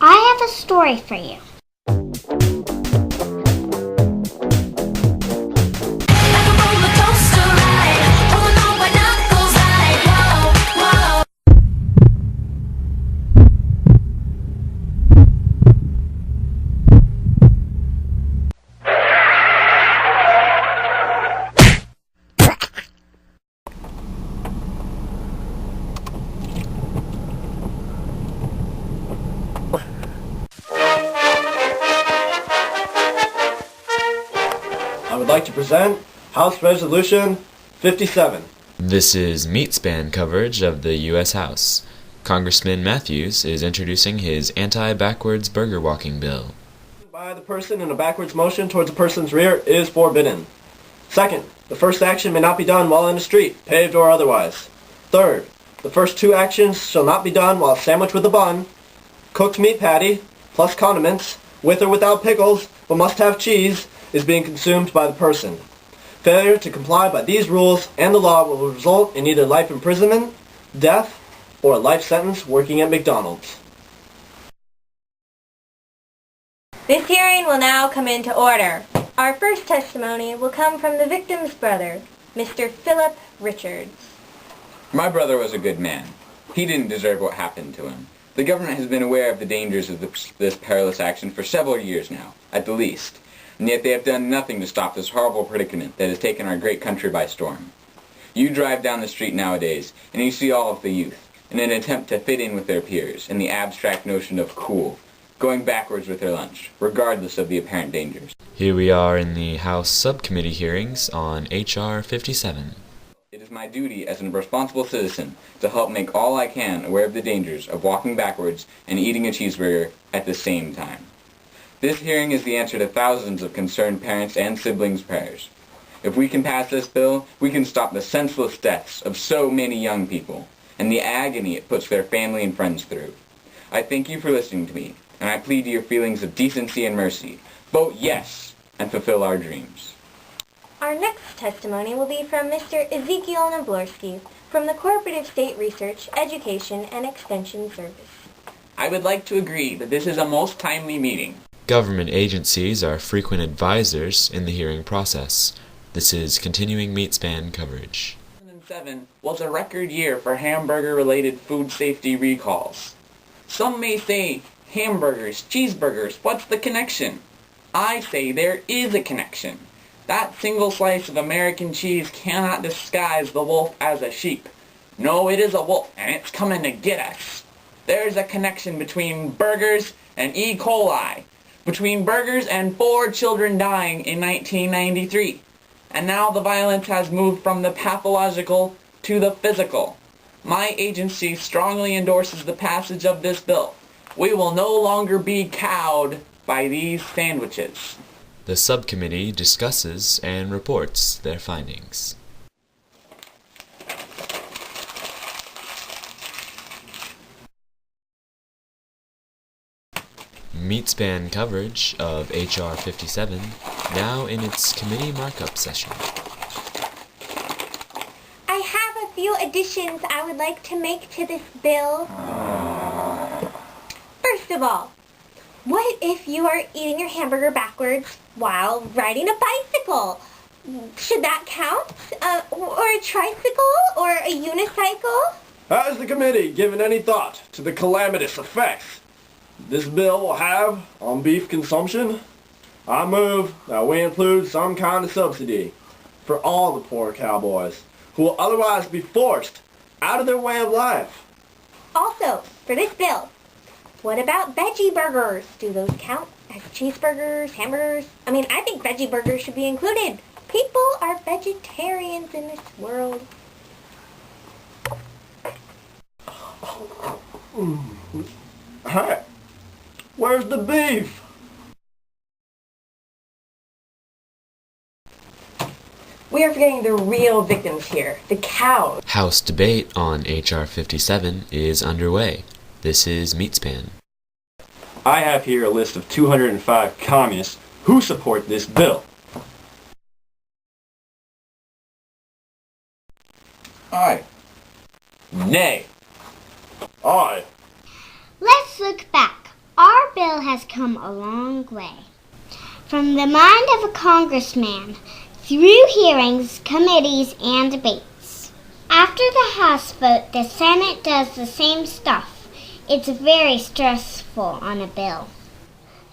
I have a story for you. I would like to present House Resolution 57. This is meat span coverage of the U.S. House. Congressman Matthews is introducing his anti-backwards burger walking bill. By the person in a backwards motion towards a person's rear is forbidden. Second, the first action may not be done while in the street, paved or otherwise. Third, the first two actions shall not be done while sandwiched with a bun, cooked meat patty, plus condiments, with or without pickles, but must have cheese, is being consumed by the person. Failure to comply by these rules and the law will result in either life imprisonment, death, or a life sentence working at McDonald's. This hearing will now come into order. Our first testimony will come from the victim's brother, Mr. Philip Richards. My brother was a good man. He didn't deserve what happened to him. The government has been aware of the dangers of this perilous action for several years now, at the least. And yet they have done nothing to stop this horrible predicament that has taken our great country by storm. You drive down the street nowadays, and you see all of the youth, in an attempt to fit in with their peers, in the abstract notion of cool, going backwards with their lunch, regardless of the apparent dangers. Here we are in the House Subcommittee hearings on H.R. 57. It is my duty as a responsible citizen to help make all I can aware of the dangers of walking backwards and eating a cheeseburger at the same time. This hearing is the answer to thousands of concerned parents' and siblings' prayers. If we can pass this bill, we can stop the senseless deaths of so many young people and the agony it puts their family and friends through. I thank you for listening to me, and I plead to your feelings of decency and mercy. Vote yes and fulfill our dreams. Our next testimony will be from Mr. Ezekiel Nablorsky from the Cooperative State Research, Education, and Extension Service. I would like to agree that this is a most timely meeting. Government agencies are frequent advisors in the hearing process. This is continuing meat span coverage. 2007 was a record year for hamburger-related food safety recalls. Some may say, hamburgers, cheeseburgers, what's the connection? I say there is a connection. That single slice of American cheese cannot disguise the wolf as a sheep. No, it is a wolf, and it's coming to get us. There's a connection between burgers and E. coli, between burgers and 4 children dying in 1993. And now the violence has moved from the pathological to the physical. My agency strongly endorses the passage of this bill. We will no longer be cowed by these sandwiches. The subcommittee discusses and reports their findings. Meat span coverage of H.R. 57, now in its committee markup session. I have a few additions I would like to make to this bill. First of all, what if you are eating your hamburger backwards while riding a bicycle? Should that count? Or a tricycle? Or a unicycle? Has the committee given any thought to the calamitous effects this bill will have on beef consumption? I move that we include some kind of subsidy for all the poor cowboys who will otherwise be forced out of their way of life. Also, for this bill, what about veggie burgers? Do those count as cheeseburgers, hamburgers? I mean, I think veggie burgers should be included. People are vegetarians in this world. Hey, where's the beef? We are forgetting the real victims here, the cows. House debate on H.R. 57 is underway. This is Meat Span. I have here a list of 205 communists who support this bill. Aye. Nay. Aye. Let's look back. Our bill has come a long way. From the mind of a congressman, through hearings, committees, and debates. After the House vote, the Senate does the same stuff. It's very stressful on a bill.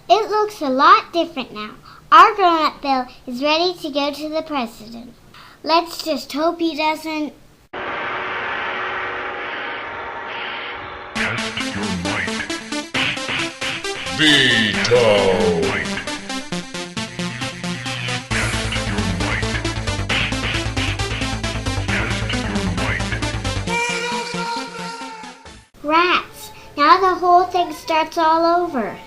It looks a lot different now. Our grown-up bill is ready to go to the president. Let's just hope he doesn't... Test your might. Veto! Rats! Now the whole thing starts all over.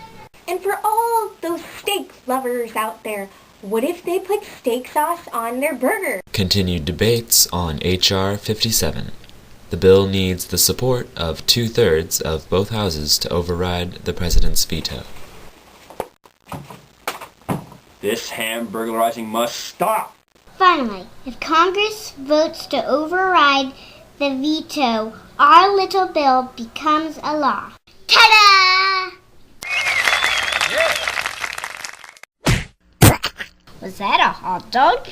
And for all those steak lovers out there, what if they put steak sauce on their burger? Continued debates on H.R. 57. The bill needs the support of 2/3 of both houses to override the president's veto. This hamburglarizing must stop! Finally, if Congress votes to override the veto, our little bill becomes a law. Ta-da! Was that a hot dog?